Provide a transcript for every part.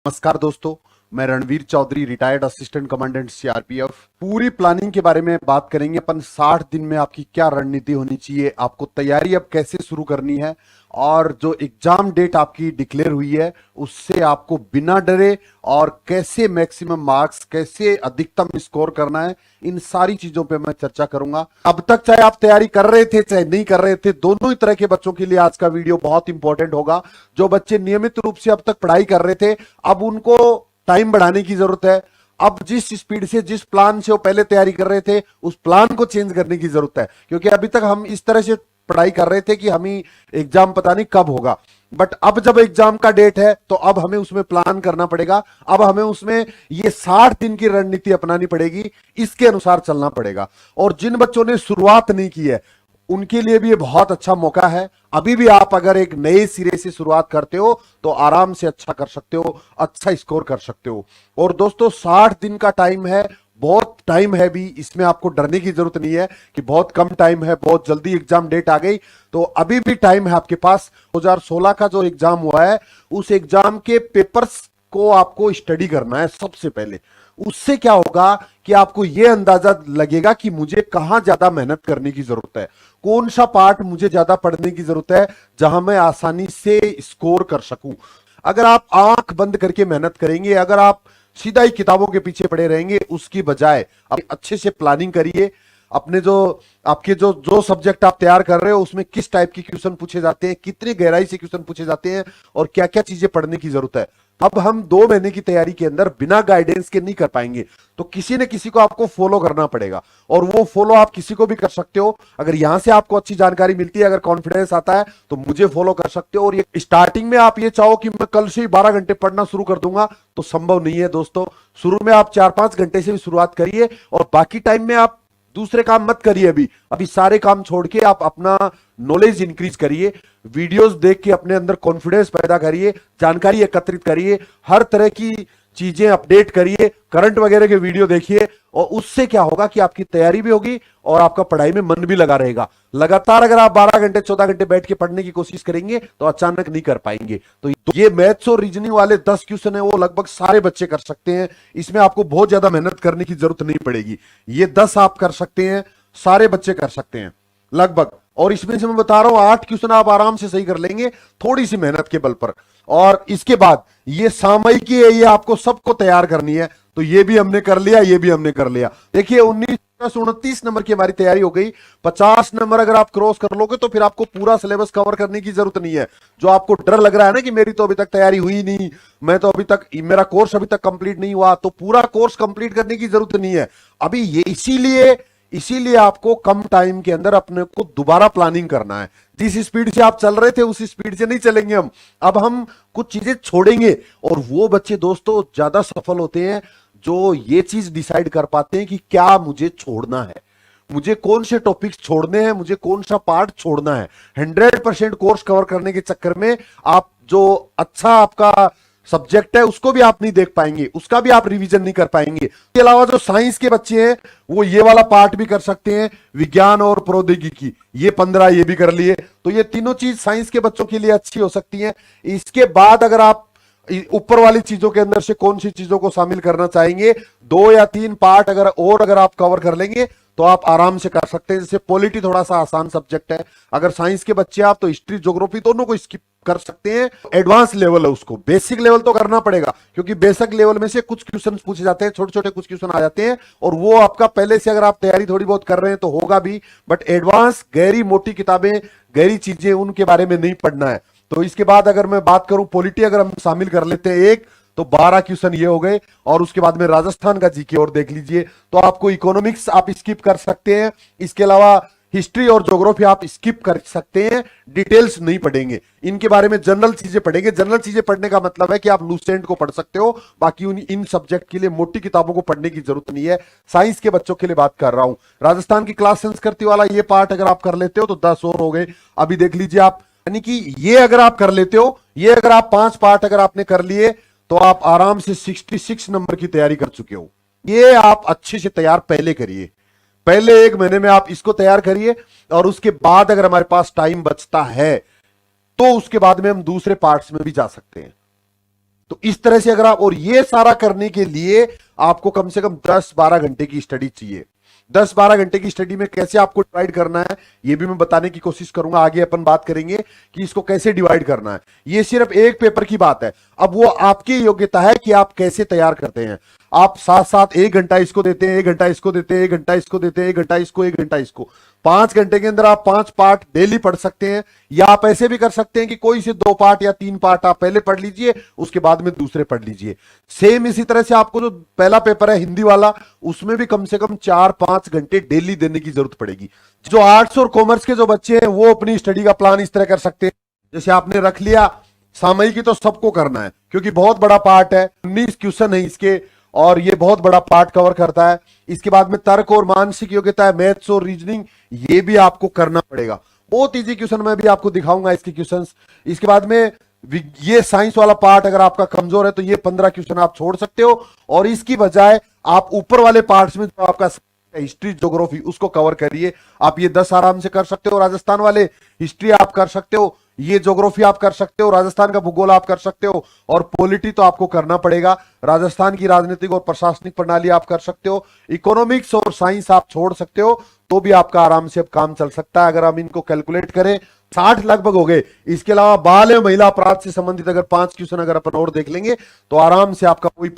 नमस्कार दोस्तों, मैं Ranveer Chaudhary, retired assistant commandant CRPF. पूरी प्लानिंग के बारे में बात करेंगे अपन। 60 दिन में आपकी क्या रणनीति होनी चाहिए, आपको तैयारी अब कैसे शुरू करनी है, और जो एग्जाम डेट आपकी डिक्लेयर हुई है उससे आपको बिना डरे और कैसे मैक्सिमम मार्क्स, कैसे अधिकतम स्कोर करना है, इन सारी चीजों पे मैं चर्चा करूंगा। अब तक चाहे आप तैयारी कर रहे थे चाहे नहीं कर रहे थे, दोनों ही तरह के बच्चों के लिए आज का वीडियो बहुत इंपॉर्टेंट होगा। जो बच्चे नियमित रूप से अब तक पढ़ाई कर रहे थे, अब उनको टाइम बढ़ाने की जरूरत है। अब जिस स्पीड से, जिस प्लान से वो पहले तैयारी कर रहे थे, उस प्लान को चेंज करने की जरूरत है। क्योंकि अभी तक हम इस तरह से पढ़ाई कर रहे थे कि हमें एग्जाम पता नहीं कब होगा, बट अब जब एग्जाम का डेट है तो अब हमें उसमें प्लान करना पड़ेगा। अब हमें उसमें ये 60 दिन की रणनीति अपनानी पड़ेगी, इसके अनुसार चलना पड़ेगा। और जिन बच्चों ने शुरुआत नहीं की है उनके लिए भी ये बहुत अच्छा मौका है। अभी भी आप अगर एक नए सिरे से शुरुआत करते हो तो आराम से अच्छा कर सकते हो, अच्छा स्कोर कर सकते हो। और दोस्तों, 60 दिन का टाइम है, बहुत टाइम है भी, इसमें आपको डरने की जरूरत नहीं है कि बहुत कम टाइम है, बहुत जल्दी एग्जाम डेट आ गई। तो अभी भी टाइम है आपके पास। 2016 का जो एग्जाम हुआ है उस एग्जाम के पेपर्स को आपको स्टडी करना है सबसे पहले। उससे क्या होगा कि आपको यह अंदाजा लगेगा कि मुझे कहां ज्यादा मेहनत करने की जरूरत है, कौन सा पार्ट मुझे ज्यादा पढ़ने की जरूरत है जहां मैं आसानी से स्कोर कर सकूं। अगर आप आंख बंद करके मेहनत करेंगे, अगर आप सीधा ही किताबों के पीछे पड़े रहेंगे, उसकी बजाय आप अच्छे से प्लानिंग करिए। अपने जो आपके जो जो सब्जेक्ट आप तैयार कर रहे हो उसमें किस टाइप के क्वेश्चन पूछे जाते हैं, कितनी गहराई से क्वेश्चन पूछे जाते हैं, और क्या क्या चीजें पढ़ने की जरूरत है। अब हम 2 महीने की तैयारी के अंदर बिना गाइडेंस के नहीं कर पाएंगे, तो किसी न किसी को आपको फॉलो करना पड़ेगा। और वो फॉलो आप किसी को भी कर सकते हो। अगर यहां से आपको अच्छी जानकारी मिलती है, अगर कॉन्फिडेंस आता है, तो मुझे फॉलो कर सकते हो। और ये स्टार्टिंग में आप ये चाहो कि मैं कल से ही 12 घंटे पढ़ना शुरू कर दूंगा, तो संभव नहीं है दोस्तों। शुरू में आप 4-5 घंटे से भी शुरुआत करिए, और बाकी टाइम में आप दूसरे काम मत करिए। अभी अभी सारे काम छोड़ के आप अपना नॉलेज इंक्रीज करिए, वीडियोस देख के अपने अंदर कॉन्फिडेंस पैदा करिए, जानकारी एकत्रित करिए, हर तरह की चीजें अपडेट करिए, करंट वगैरह के वीडियो देखिए। और उससे क्या होगा कि आपकी तैयारी भी होगी और आपका पढ़ाई में मन भी लगा रहेगा। लगातार अगर आप 12 घंटे 14 घंटे बैठ के पढ़ने की कोशिश करेंगे तो अचानक नहीं कर पाएंगे। तो ये मैथ्स और रीजनिंग वाले 10 क्वेश्चन है, वो लगभग सारे बच्चे कर सकते हैं। इसमें आपको बहुत ज्यादा मेहनत करने की जरूरत नहीं पड़ेगी। ये 10 आप कर सकते हैं, सारे बच्चे कर सकते हैं लगभग। और इसमें से मैं बता रहा हूं 8 क्वेश्चन आप आराम से सही कर लेंगे, थोड़ी सी मेहनत के बल पर। और इसके बाद ये सामयिकी है, ये आपको सबको तैयार करनी है। तो ये भी हमने कर लिया, ये भी हमने कर लिया। देखिए 29 नंबर की हमारी तैयारी हो गई। 50 नंबर अगर आप क्रॉस कर लोगे तो फिर आपको पूरा सिलेबस कवर करने की जरूरत नहीं है। जो आपको डर लग रहा है ना कि मेरी तो अभी तक तैयारी हुई नहीं, मैं तो अभी तक, मेरा कोर्स अभी तक कंप्लीट नहीं हुआ, तो पूरा कोर्स कंप्लीट करने की जरूरत नहीं है अभी। ये इसीलिए आपको कम टाइम के अंदर अपने को दोबारा प्लानिंग करना है। जिस स्पीड से आप चल रहे थे उस स्पीड से नहीं चलेंगे हम। अब हम कुछ चीजें छोड़ेंगे, और वो बच्चे दोस्तों ज्यादा सफल होते हैं जो ये चीज डिसाइड कर पाते हैं कि क्या मुझे छोड़ना है, मुझे कौन से टॉपिक्स छोड़ने हैं, मुझे कौन सा पार्ट छोड़ना है। 100% कोर्स कवर करने के चक्कर में आप जो अच्छा आपका सब्जेक्ट है उसको भी आप नहीं देख पाएंगे, उसका भी आप रिवीजन नहीं कर पाएंगे। इसके अलावा जो साइंस के बच्चे हैं वो ये वाला पार्ट भी कर सकते हैं, विज्ञान और प्रौद्योगिकी, ये 15 ये भी कर लिए। तो ये तीनों चीज साइंस के बच्चों के लिए अच्छी हो सकती है। इसके बाद अगर आप ऊपर वाली चीजों के अंदर से कौन सी चीजों को शामिल करना चाहेंगे, 2 या 3 पार्ट अगर आप कवर कर लेंगे तो आप आराम से कर सकते हैं। जैसे पॉलिटी थोड़ा सा आसान सब्जेक्ट है, अगर साइंस के बच्चे आप तो हिस्ट्री ज्योग्राफी दोनों को स्किप कर सकते हैं। एडवांस लेवल है, उसको बेसिक लेवल तो करना पड़ेगा, क्योंकि बेसिक लेवल में से कुछ क्वेश्चन पूछे जाते हैं, छोटे छोटे कुछ क्वेश्चन आ जाते हैं, और वो आपका पहले से अगर आप तैयारी थोड़ी बहुत कर रहे हैं तो होगा भी। बट एडवांस गहरी मोटी किताबें, गहरी चीजें, उनके बारे में नहीं पढ़ना है। तो इसके बाद अगर मैं बात करूं पॉलिटी, अगर हम शामिल कर लेते हैं एक, तो 12 क्वेश्चन ये हो गए। और उसके बाद में राजस्थान का जीके और देख लीजिए। तो आपको इकोनॉमिक्स आप स्किप कर सकते हैं, इसके अलावा हिस्ट्री और ज्योग्राफी आप स्किप कर सकते हैं, डिटेल्स नहीं पढ़ेंगे इनके बारे में, जनरल चीजें पढ़ेंगे। जनरल चीजें पढ़ने का मतलब है कि आप लूसेंट को पढ़ सकते हो, बाकी इन सब्जेक्ट के लिए मोटी किताबों को पढ़ने की जरूरत नहीं है। साइंस के बच्चों के लिए बात कर रहा हूं। राजस्थान की क्लास संस्कृति वाला ये पार्ट अगर आप कर लेते हो तो 10 और हो गए। अभी देख लीजिए आप, यानी कि ये अगर आप कर लेते हो, ये अगर आप 5 पार्ट अगर आपने कर लिए तो आप आराम से 66 नंबर की तैयारी कर चुके हो। ये आप अच्छे से तैयार पहले करिए, पहले 1 महीने में आप इसको तैयार करिए। और उसके बाद अगर हमारे पास टाइम बचता है तो उसके बाद में हम दूसरे पार्ट्स में भी जा सकते हैं। तो इस तरह से अगर आप, और ये सारा करने के लिए आपको कम से कम 10-12 घंटे की स्टडी चाहिए। 10-12 घंटे की स्टडी में कैसे आपको डिवाइड करना है ये भी मैं बताने की कोशिश करूंगा। आगे अपन बात करेंगे कि इसको कैसे डिवाइड करना है। ये सिर्फ एक पेपर की बात है। अब वो आपकी योग्यता है कि आप कैसे तैयार करते हैं। आप साथ साथ 1 घंटा इसको देते हैं, 1 घंटा इसको देते हैं, 1 घंटा इसको देते हैं, 1 घंटा इसको, 1 घंटा इसको। 5 घंटे के अंदर आप 5 पार्ट डेली पढ़ सकते हैं, या आप ऐसे भी कर सकते हैं कि कोई से 2 पार्ट या 3 पार्ट आप पहले पढ़ लीजिए, उसके बाद में दूसरे पढ़ लीजिए। सेम इसी तरह से आपको जो पहला पेपर है हिंदी वाला, उसमें भी कम से कम 4-5 घंटे डेली देने की जरूरत पड़ेगी। जो आर्ट्स और कॉमर्स के जो बच्चे हैं वो अपनी स्टडी का प्लान इस तरह कर सकते हैं, जैसे आपने रख लिया सामयिकी तो सबको करना है क्योंकि बहुत बड़ा पार्ट है, 19 क्वेश्चन है इसके, और ये बहुत बड़ा पार्ट कवर करता है। इसके बाद में तर्क और मानसिक योग्यता है, मैथ्स और रीजनिंग, ये भी आपको करना पड़ेगा। बहुत इजी क्वेश्चन मैं भी आपको दिखाऊंगा इसके क्वेश्चंस। इसके बाद में ये साइंस वाला पार्ट अगर आपका कमजोर है तो ये 15 क्वेश्चन आप छोड़ सकते हो, और इसकी बजाय आप ऊपर वाले पार्ट्स में जो आपका हिस्ट्री ज्योग्राफी उसको कवर करिए। आप ये 10 आराम से कर सकते हो। राजस्थान वाले हिस्ट्री आप कर सकते हो, ये ज्योग्राफी आप कर सकते हो, राजस्थान का भूगोल आप कर सकते हो, और पॉलिटी तो आपको करना पड़ेगा। राजस्थान की राजनीतिक और प्रशासनिक प्रणाली आप कर सकते हो। इकोनॉमिक्स और साइंस आप छोड़ सकते हो, तो भी आपका आराम से अब काम चल सकता है। अगर हम इनको कैलकुलेट करें 60 लगभग हो गए। इसके अलावा बाल एवं महिला अपराध से संबंधित अगर 5 क्वेश्चन अगर अपन और देख लेंगे तो आराम से आपका कोई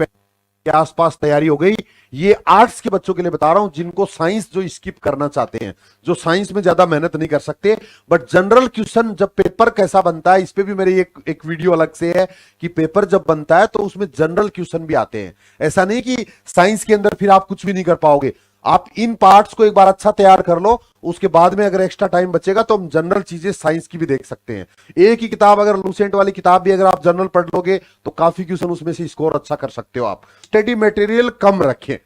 के आसपास तैयारी हो गई। ये आर्ट्स के बच्चों के लिए बता रहा हूं जिनको साइंस जो स्किप करना चाहते हैं, जो साइंस में ज्यादा मेहनत नहीं कर सकते। बट जनरल क्वेश्चन जब पेपर कैसा बनता है, इस पे भी मेरी एक वीडियो अलग से है कि पेपर जब बनता है तो उसमें जनरल क्वेश्चन भी आते हैं। ऐसा नहीं कि साइंस के अंदर फिर आप कुछ भी नहीं कर पाओगे। आप इन पार्ट्स को एक बार अच्छा तैयार कर लो, उसके बाद में अगर एक्स्ट्रा टाइम बचेगा तो हम जनरल चीजें साइंस की भी देख सकते हैं। एक ही किताब, अगर लूसेंट वाली किताब भी अगर आप जनरल पढ़ लोगे तो काफी क्वेश्चन उसमें से स्कोर अच्छा कर सकते हो आप। स्टडी मटेरियल कम रखें।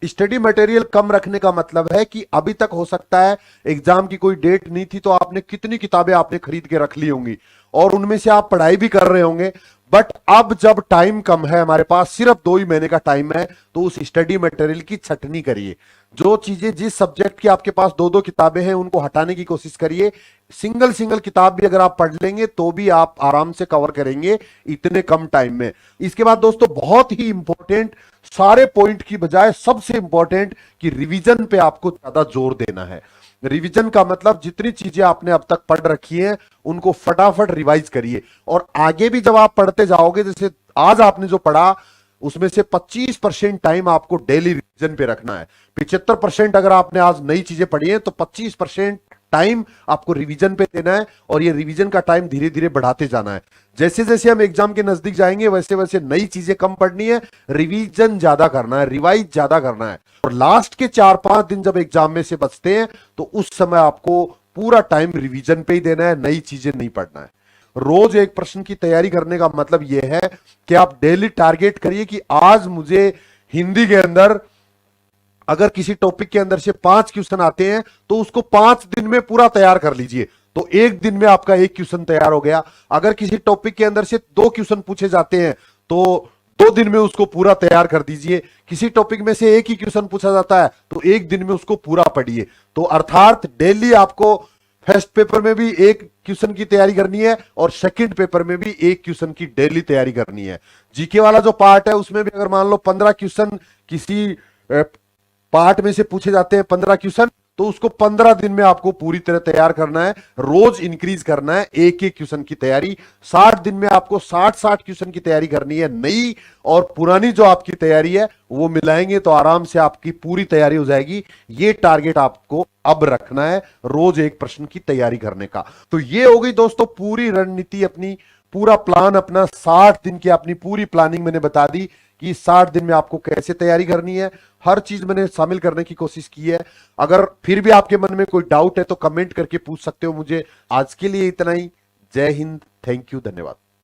स्टडी मटेरियल कम रखने का मतलब है कि अभी तक हो सकता है एग्जाम की कोई डेट नहीं थी तो आपने कितनी किताबें आपने खरीद के रख ली होंगी और उनमें से आप पढ़ाई भी कर रहे होंगे। बट अब जब टाइम कम है, हमारे पास सिर्फ 2 ही महीने का टाइम है, तो उस स्टडी मटेरियल की छटनी करिए। जो चीजें, जिस सब्जेक्ट की आपके पास 2-2 किताबें हैं उनको हटाने की कोशिश करिए। सिंगल किताब भी अगर आप पढ़ लेंगे तो भी आप आराम से कवर करेंगे इतने कम टाइम में। इसके बाद दोस्तों बहुत ही इंपॉर्टेंट, सारे पॉइंट की बजाय सबसे इंपॉर्टेंट, कि रिवीजन पे आपको ज्यादा जोर देना है। रिवीजन का मतलब जितनी चीजें आपने अब तक पढ़ रखी हैं उनको फटाफट रिवाइज करिए, और आगे भी जब आप पढ़ते जाओगे, जैसे आज आपने जो पढ़ा उसमें से 25% टाइम आपको डेली रिवीजन पे रखना है। 75% अगर आपने आज नई चीजें पढ़ी हैं तो 25% टाइम आपको रिवीजन पे देना है, और ये रिवीजन का टाइम धीरे धीरे बढ़ाते जाना है। जैसे जैसे हम एग्जाम के नजदीक जाएंगे वैसे वैसे नई चीजें कम पढ़नी है, रिवीजन ज्यादा करना है, रिवाइज ज्यादा करना है। और लास्ट के 4-5 दिन जब एग्जाम में से बचते हैं तो उस समय आपको पूरा टाइम रिवीजन पे ही देना है, नई चीजें नहीं पढ़ना है। रोज एक प्रश्न की तैयारी करने का मतलब यह है कि आप डेली टारगेट करिए कि आज मुझे हिंदी के अंदर अगर किसी टॉपिक के अंदर से 5 क्वेश्चन आते हैं तो उसको 5 दिन में पूरा तैयार कर लीजिए, तो एक दिन में आपका 1 क्वेश्चन तैयार हो गया। अगर किसी टॉपिक के अंदर से 2 क्वेश्चन पूछे जाते हैं तो 2 दिन में उसको पूरा तैयार कर दीजिए। किसी टॉपिक में से 1 ही क्वेश्चन पूछा जाता है तो 1 दिन में उसको पूरा पढ़िए। तो अर्थात डेली आपको फर्स्ट पेपर में भी 1 क्वेश्चन की तैयारी करनी है और सेकंड पेपर में भी 1 क्वेश्चन की डेली तैयारी करनी है। जीके वाला जो पार्ट है उसमें भी अगर मान लो 15 क्वेश्चन किसी पार्ट में से पूछे जाते हैं, 15 क्वेश्चन, तो उसको 15 दिन में आपको पूरी तरह तैयार करना है। रोज इंक्रीज करना है 1-1 क्वेश्चन की तैयारी। 60 दिन में आपको 60 क्वेश्चन की तैयारी करनी है। नई और पुरानी जो आपकी तैयारी है वो मिलाएंगे तो आराम से आपकी पूरी तैयारी हो जाएगी। ये टारगेट आपको अब रखना है, रोज 1 प्रश्न की तैयारी करने का। तो ये हो गई दोस्तों पूरी रणनीति, अपनी पूरा प्लान, अपना 60 दिन की अपनी पूरी प्लानिंग मैंने बता दी कि 60 दिन में आपको कैसे तैयारी करनी है। हर चीज मैंने शामिल करने की कोशिश की है। अगर फिर भी आपके मन में कोई डाउट है तो कमेंट करके पूछ सकते हो मुझे। आज के लिए इतना ही। जय हिंद, थैंक यू, धन्यवाद।